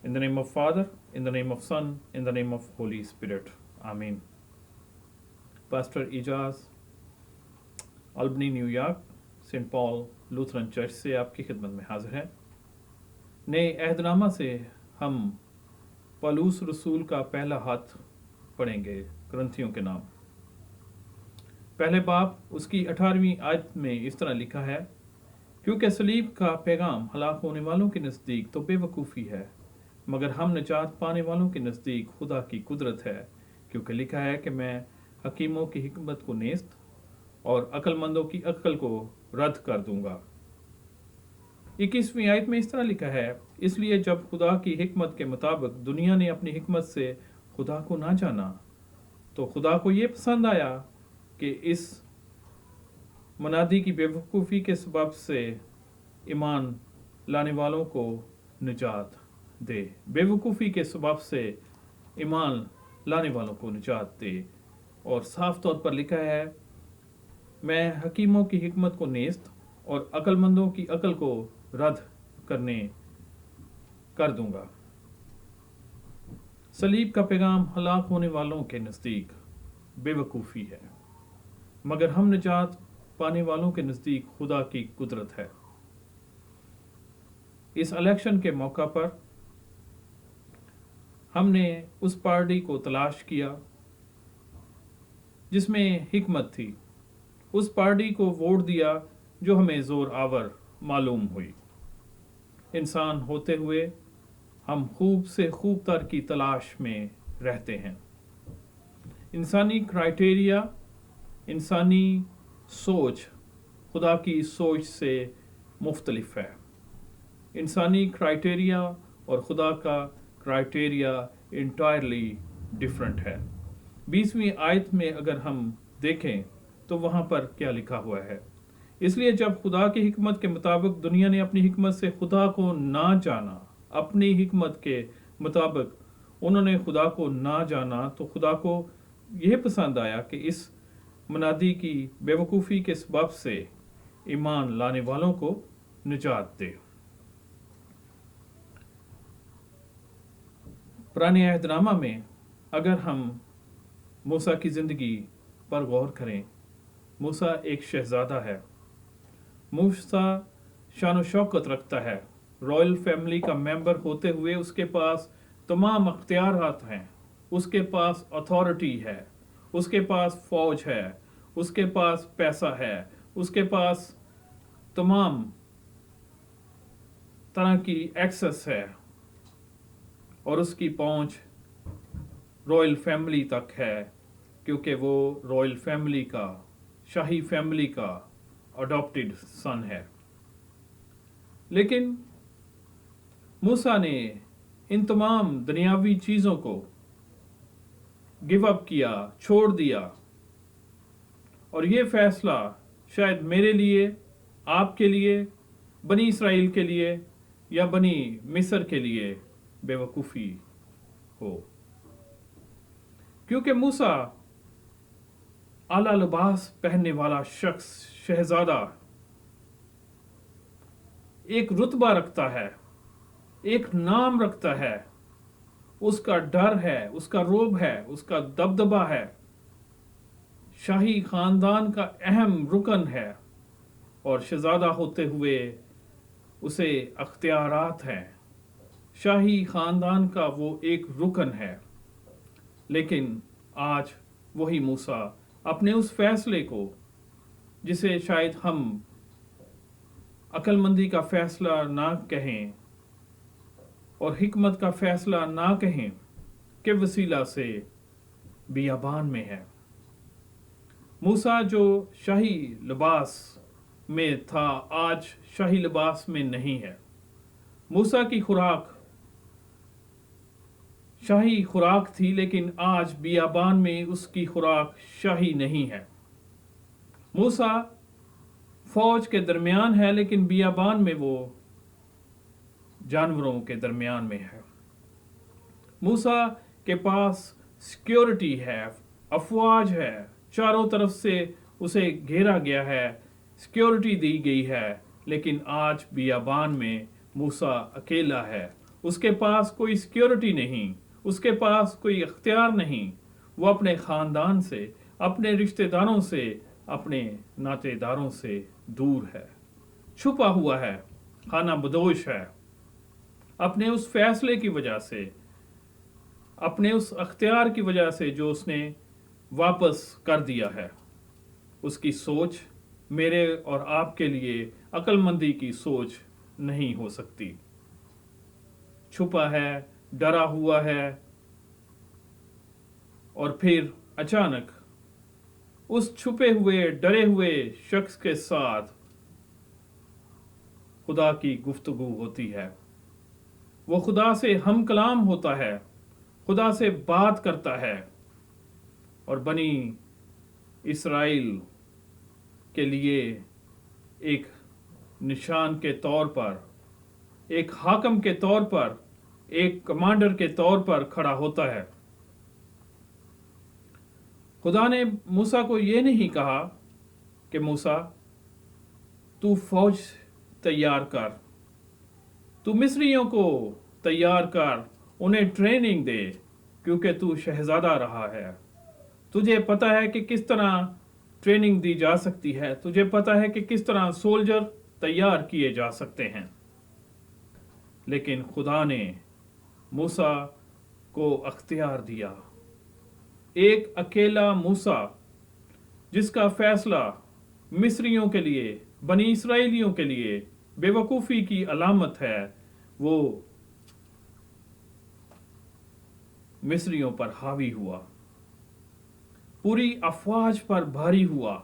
In the name of Father, in the name of Son, in the name of Holy Spirit. Amen. Pastor Ijaz, Albany, New York, Saint Paul Lutheran church से आपकी खिदमत में हाजिर है। नए अहदनामा से हम पौलुस रसूल का पहला हाथ पढ़ेंगे। करंथियों के नाम पहले बाब उसकी 18वीं आयत में इस तरह लिखा है, क्योंकि सलीब का पैगाम हलाक होने वालों के नज़दीक तो बेवकूफ़ी है, मगर हम निजात पाने वालों के नज़दीक खुदा की कुदरत है, क्योंकि लिखा है कि मैं हकीमों की हिकमत को नेस्त और अक्लमंदों की अक्ल को रद्द कर दूंगा। 21वीं आयत में इस तरह लिखा है, इसलिए जब खुदा की हिकमत के मुताबिक दुनिया ने अपनी हिकमत से खुदा को ना जाना, तो खुदा को ये पसंद आया कि इस मुनादी की बेवकूफ़ी के सबब से ईमान लाने वालों को निजात दे। बेवकूफ़ी के सबब से ईमान लाने वालों को निजात दे। और साफ तौर पर लिखा है, मैं हकीमों की हिकमत को नेस्त और अक्लमंदों की अक्ल को रद्द कर दूंगा। सलीब का पैगाम हलाक होने वालों के नज़दीक बेवकूफ़ी है, मगर हम निजात पाने वालों के नज़दीक खुदा की कुदरत है। इस इलेक्शन के मौका पर हमने उस पार्टी को तलाश किया जिसमें हिकमत थी, उस पार्टी को वोट दिया जो हमें ज़ोर आवर मालूम हुई। इंसान होते हुए हम खूब से खूब तर की तलाश में रहते हैं। इंसानी क्राइटेरिया, इंसानी सोच खुदा की सोच से मुख्तलिफ है। इंसानी क्राइटेरिया और खुदा का क्राइटेरिया इंटायरली डिफरेंट है। 20वीं आयत में अगर हम देखें तो वहाँ पर क्या लिखा हुआ है, इसलिए जब खुदा की हिकमत के मुताबिक दुनिया ने अपनी हिकमत से खुदा को ना जाना, अपनी हिकमत के मुताबिक उन्होंने खुदा को ना जाना, तो खुदा को यह पसंद आया कि इस मुनादी की बेवकूफ़ी के सबब से ईमान लाने वालों को निजात दे। पुराने अहदनामा में अगर हम मूसा की ज़िंदगी पर गौर करें, मूसा एक शहज़ादा है। मूसा शान शौकत रखता है, रॉयल फैमिली का मेंबर होते हुए उसके पास तमाम अख्तियारात हैं, उसके पास अथॉरिटी है, उसके पास फ़ौज है, उसके पास पैसा है, उसके पास तमाम तरह की एक्सेस है और उसकी पहुंच रॉयल फैमिली तक है, क्योंकि वो रॉयल फैमिली का, शाही फैमिली का अडॉप्टेड सन है। लेकिन मूसा ने इन तमाम दुनियावी चीज़ों को गिव अप किया, छोड़ दिया, और ये फैसला शायद मेरे लिए, आपके लिए, बनी इसराइल के लिए या बनी मिस्र के लिए बेवकूफ़ी हो, क्योंकि मूसा आला लिबास पहनने वाला शख्स, शहजादा, एक रुतबा रखता है, एक नाम रखता है, उसका डर है, उसका रोब है, उसका दबदबा है, शाही खानदान का अहम रुकन है, और शहजादा होते हुए उसे अख्तियारात हैं, शाही खानदान का वो एक रुकन है। लेकिन आज वही मूसा अपने उस फैसले को, जिसे शायद हम अक्लमंदी का फैसला ना कहें और हिकमत का फैसला ना कहें, के वसीला से बियाबान में है। मूसा जो शाही लिबास में था, आज शाही लिबास में नहीं है। मूसा की खुराक शाही खुराक थी, लेकिन आज बियाबान में उसकी खुराक शाही नहीं है। मूसा फौज के दरमियान है, लेकिन बियाबान में वो जानवरों के दरमियान में है। मूसा के पास सिक्योरिटी है, अफवाज है, चारों तरफ से उसे घेरा गया है, सिक्योरिटी दी गई है, लेकिन आज बियाबान में मूसा अकेला है اس کے پاس کوئی سیکیورٹی نہیں، اس کے پاس کوئی اختیار نہیں، وہ اپنے خاندان سے، اپنے رشتہ داروں سے، اپنے ناطے داروں سے دور ہے، چھپا ہوا ہے، خانہ بدوش ہے، اپنے اس فیصلے کی وجہ سے، اپنے اس اختیار کی وجہ سے جو اس نے واپس کر دیا ہے۔ اس کی سوچ میرے اور آپ کے لیے عقل مندی کی سوچ نہیں ہو سکتی۔ چھپا ہے، ڈرا ہوا ہے، اور پھر اچانک اس چھپے ہوئے ڈرے ہوئے شخص کے ساتھ خدا کی گفتگو ہوتی ہے، وہ خدا سے ہم کلام ہوتا ہے، خدا سے بات کرتا ہے، اور بنی اسرائیل کے لیے ایک نشان کے طور پر، ایک حاکم کے طور پر، ایک کمانڈر کے طور پر کھڑا ہوتا ہے۔ خدا نے موسیٰ کو یہ نہیں کہا کہ موسیٰ تو فوج تیار کر، تو مصریوں کو تیار کر، انہیں ٹریننگ دے، کیونکہ تو شہزادہ رہا ہے، تجھے پتا ہے کہ کس طرح ٹریننگ دی جا سکتی ہے، تجھے پتا ہے کہ کس طرح سولجر تیار کیے جا سکتے ہیں۔ لیکن خدا نے موسیٰ کو اختیار دیا، ایک اکیلا موسیٰ جس کا فیصلہ مصریوں کے لیے، بنی اسرائیلیوں کے لیے بے وقوفی کی علامت ہے، وہ مصریوں پر حاوی ہوا، پوری افواج پر بھاری ہوا۔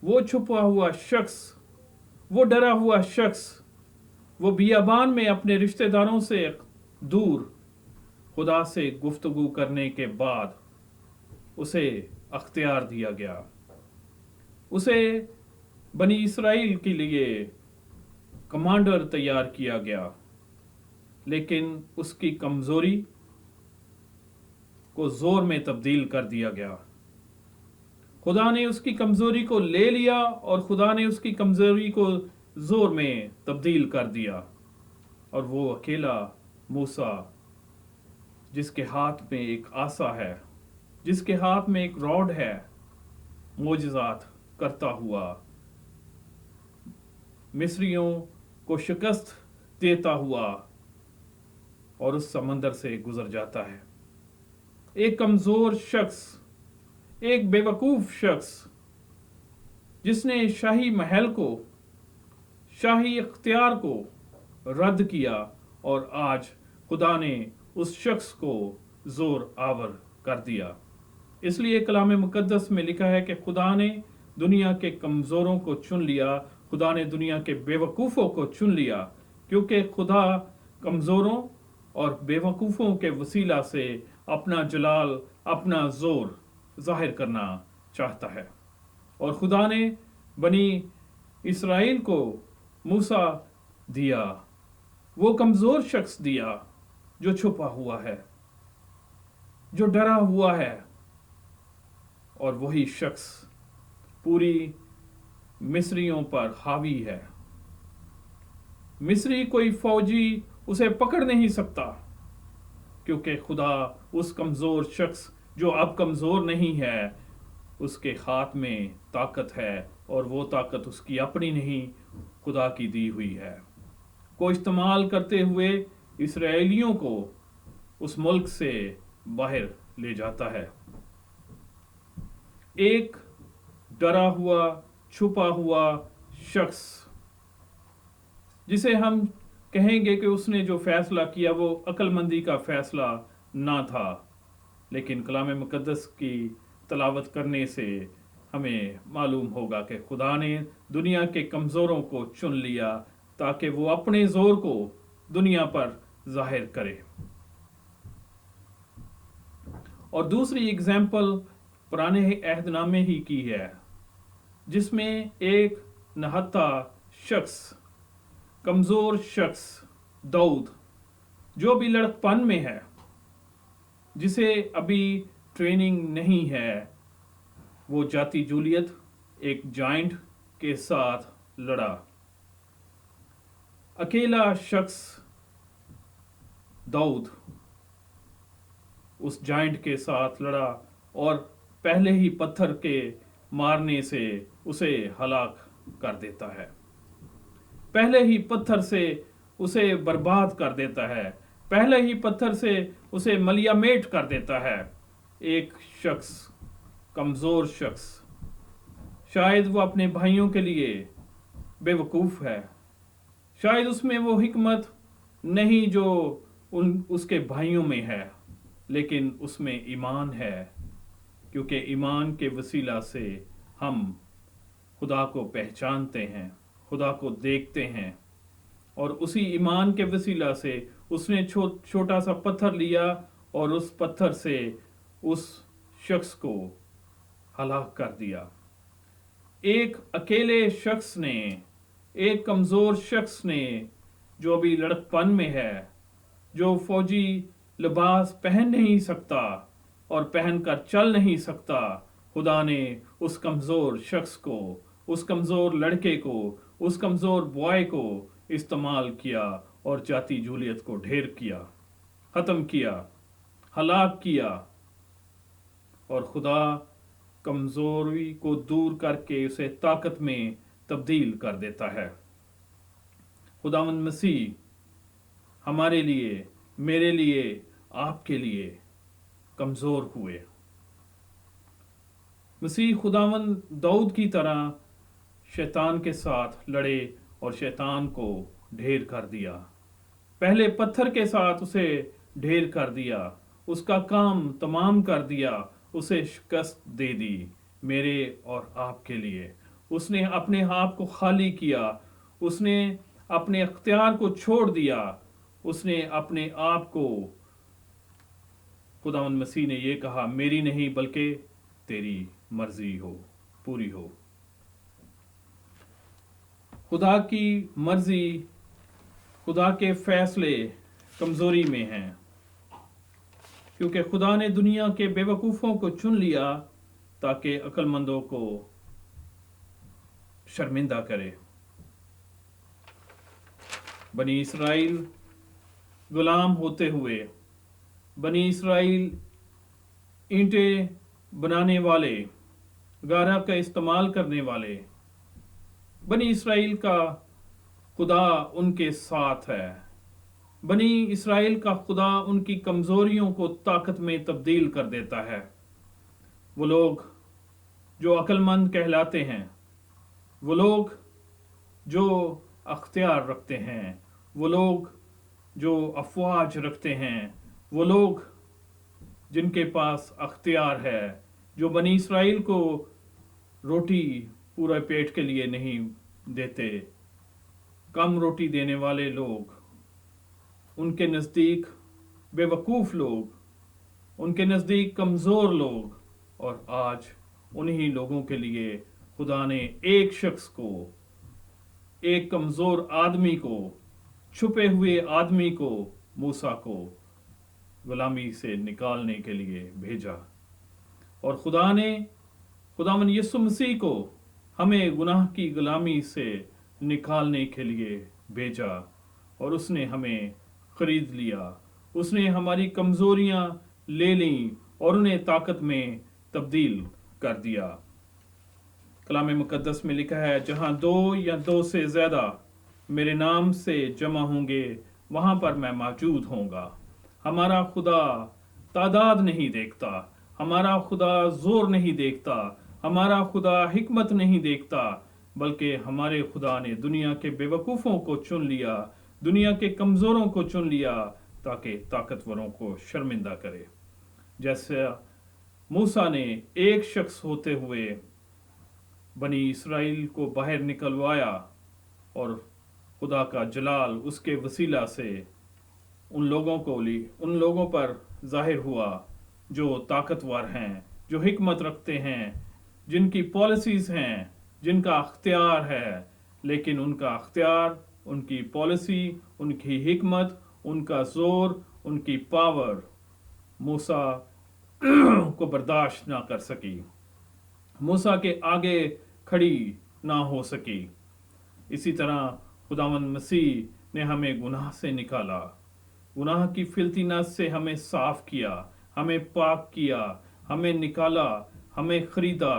وہ چھپا ہوا شخص، وہ ڈرا ہوا شخص، وہ بیابان میں اپنے رشتہ داروں سے دور خدا سے گفتگو کرنے کے بعد اسے اختیار دیا گیا، اسے بنی اسرائیل کے لیے کمانڈر تیار کیا گیا، لیکن اس کی کمزوری کو زور میں تبدیل کر دیا گیا۔ خدا نے اس کی کمزوری کو لے لیا اور خدا نے اس کی کمزوری کو زور میں تبدیل کر دیا، اور وہ اکیلا موسیٰ جس کے ہاتھ میں ایک عصا ہے، جس کے ہاتھ میں ایک راڈ ہے، معجزات کرتا ہوا، مصریوں کو شکست دیتا ہوا، اور اس سمندر سے گزر جاتا ہے۔ ایک کمزور شخص، ایک بے وقوف شخص جس نے شاہی محل کو، شاہی اختیار کو رد کیا، اور آج خدا نے اس شخص کو زور آور کر دیا۔ اس لیے کلام مقدس میں لکھا ہے کہ خدا نے دنیا کے کمزوروں کو چن لیا، خدا نے دنیا کے بے وقوفوں کو چن لیا، کیونکہ خدا کمزوروں اور بے وقوفوں کے وسیلہ سے اپنا جلال، اپنا زور ظاہر کرنا چاہتا ہے۔ اور خدا نے بنی اسرائیل کو موسیٰ دیا، وہ کمزور شخص دیا جو چھپا ہوا ہے، جو ڈرا ہوا ہے، اور وہی شخص پوری مصریوں پر حاوی ہے۔ مصری کوئی فوجی اسے پکڑ نہیں سکتا، کیونکہ خدا اس کمزور شخص جو اب کمزور نہیں ہے، اس کے ہاتھ میں طاقت ہے، اور وہ طاقت اس کی اپنی نہیں، خدا کی دی ہوئی ہے، کو استعمال کرتے ہوئے اسرائیلیوں کو اس ملک سے باہر لے جاتا ہے۔ ایک ڈرا ہوا، چھپا ہوا شخص جسے ہم کہیں گے کہ اس نے جو فیصلہ کیا وہ عقل مندی کا فیصلہ نہ تھا، لیکن کلام مقدس کی تلاوت کرنے سے ہمیں معلوم ہوگا کہ خدا نے دنیا کے کمزوروں کو چن لیا تاکہ وہ اپنے زور کو دنیا پر ظاہر کرے۔ اور دوسری اگزامپل پرانے عہد نامے ہی کی ہے، جس میں ایک نہتا شخص، کمزور شخص داؤد، جو بھی لڑکپن میں ہے، جسے ابھی ٹریننگ نہیں ہے، وہ جاتی جولیت ایک جائنٹ کے ساتھ لڑا۔ اکیلا شخص दाऊद उस जाइंट के साथ लड़ा और पहले ही पत्थर के मारने से उसे हलाक कर देता है, पहले ही पत्थर से उसे बर्बाद कर देता है, पहले ही पत्थर से उसे मलियामेट कर देता है। एक शख्स, कमजोर शख्स, शायद वो अपने भाइयों के लिए बेवकूफ है, शायद उसमें वो हिकमत नहीं जो उसके भाइयों में है, लेकिन उसमें ईमान है, क्योंकि ईमान के वसीला से हम खुदा को पहचानते हैं, खुदा को देखते हैं, और उसी ईमान के वसीला से उसने छोटा सा पत्थर लिया और उस पत्थर से उस शख्स को हलाक कर दिया। एक अकेले शख्स ने, एक कमजोर शख्स ने, जो अभी लड़कपन में है, जो फौजी लिबास पहन नहीं सकता और पहनकर चल नहीं सकता, खुदा ने उस कमजोर शख्स को, उस कमजोर लड़के को, उस कमजोर बॉय को इस्तेमाल किया और जाति जूलियत को ढेर किया, खत्म किया, हलाक किया। और खुदा कमजोरी को दूर करके उसे ताकत में तब्दील कर देता है। खुदावंद मसीह हमारे लिए, मेरे लिए, आपके लिए कमजोर हुए। मसीह खुदावंद दाऊद की तरह शैतान के साथ लड़े और शैतान को ढेर कर दिया, पहले पत्थर के साथ उसे ढेर कर दिया, उसका काम तमाम कर दिया, उसे शिकस्त दे दी मेरे और आपके लिए। उसने अपने आप को खाली किया, उसने अपने अख्तियार को छोड़ दिया, उसने अपने आप को, खुदावंद मसीह ने ये कहा, मेरी नहीं बल्कि तेरी मर्जी हो, पूरी हो। खुदा की मर्जी, खुदा के फैसले कमजोरी में हैं, क्योंकि खुदा ने दुनिया के बेवकूफों को चुन लिया ताकि अक्लमंदों को शर्मिंदा करे। बनी इसराइल गुलाम होते हुए, बनी इसराइल ईंटें बनाने वाले, गारा का इस्तेमाल करने वाले, बनी इसराइल का खुदा उनके साथ है। बनी इसराइल का खुदा उनकी कमजोरियों को ताकत में तब्दील कर देता है। वो लोग जो अक्लमंद कहलाते हैं, वो लोग जो अख्तियार रखते हैं, वो लोग जो अफवाज रखते हैं, वो लोग जिनके पास अख्तियार है, जो बनी इसराइल को रोटी पूरे पेट के लिए नहीं देते, कम रोटी देने वाले लोग, उनके नज़दीक बेवकूफ़ लोग, उनके नज़दीक कमज़ोर लोग, और आज उन्हीं लोगों के लिए खुदा ने एक शख्स को, एक कमज़ोर आदमी को, छुपे हुए आदमी को, मूसा को गुलामी से निकालने के लिए भेजा। और खुदा ने खुदावन यीशु मसीह को हमें गुनाह की गुलामी से निकालने के लिए भेजा, और उसने हमें खरीद लिया, उसने हमारी कमजोरियां ले लीं और उन्हें ताकत में तब्दील कर दिया। कलाम मुकद्दस में लिखा है, जहां दो या दो से ज्यादा मेरे नाम से जमा होंगे, वहां पर मैं मौजूद होऊंगा। हमारा खुदा तादाद नहीं देखता, हमारा खुदा जोर नहीं देखता, हमारा खुदा हिकमत नहीं देखता, बल्कि हमारे खुदा ने दुनिया के बेवकूफ़ों को चुन लिया, दुनिया के कमज़ोरों को चुन लिया, ताकि ताकतवरों को शर्मिंदा करे। जैसे मूसा ने एक शख्स होते हुए बनी इसराइल को बाहर निकलवाया, और खुदा का जलाल उसके वसीला से उन लोगों पर जाहिर हुआ जो ताकतवर हैं, जो हिकमत रखते हैं, जिनकी पॉलिसीज़ हैं, जिनका अख्तियार है, लेकिन उनका अख्तियार, उनकी पॉलिसी, उनकी हिकमत, उनका जोर, उनकी पावर मूसा को बर्दाश्त ना कर सकी, मूसा के आगे खड़ी ना हो सकी। इसी तरह खुदावंद मसीह ने हमें गुनाह से निकाला, गुनाह की फिल्तीनस से हमें साफ किया, हमें पाक किया, हमें निकाला, हमें खरीदा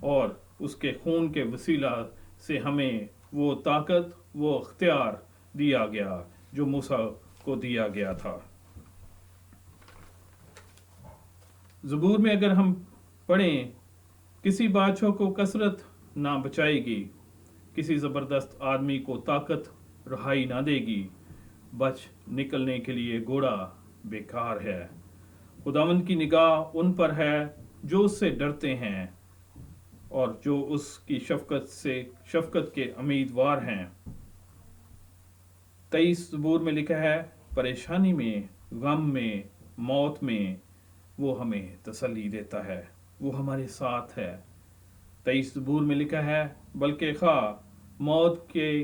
और उसके खून के वसीला से हमें वो ताकत, वो अख्तियार दिया गया जो मूसा को दिया गया था। ज़बूर में अगर हम पढ़ें, किसी बादशाह को कसरत ना बचाएगी, किसी ज़बरदस्त आदमी को ताकत रहाई ना देगी, बच निकलने के लिए घोड़ा बेकार है। खुदावंद की निगाह उन पर है जो उससे डरते हैं और जो उसकी शफकत के उम्मीदवार हैं। 23 ज़बूर में लिखा है, परेशानी में, गम में, मौत में वो हमें तसल्ली देता है, वो हमारे साथ है। 23 ज़बूर में लिखा है, बल्कि खा मौत के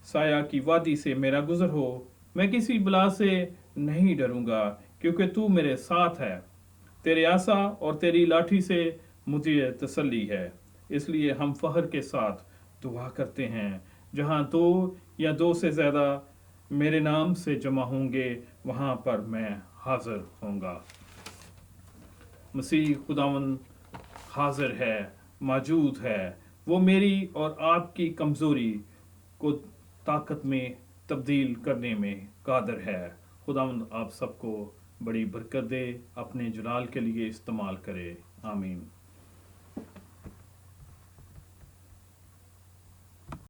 साया की वादी से मेरा गुजर हो, मैं किसी बला से नहीं डरूंगा, क्योंकि तू मेरे साथ है। तेरे आसा और तेरी लाठी से मुझे तसल्ली है। इसलिए हम फख्र के साथ दुआ करते हैं, जहाँ दो या दो से ज़्यादा मेरे नाम से जमा होंगे, वहाँ पर मैं हाजिर होऊंगा। मसीह खुदावंद हाजिर है, मौजूद है। वो मेरी और आपकी कमज़ोरी को ताकत में तब्दील करने में कादिर है। खुदावंद आप सबको बड़ी बरकत दे, अपने जलाल के लिए इस्तेमाल करे। आमीन।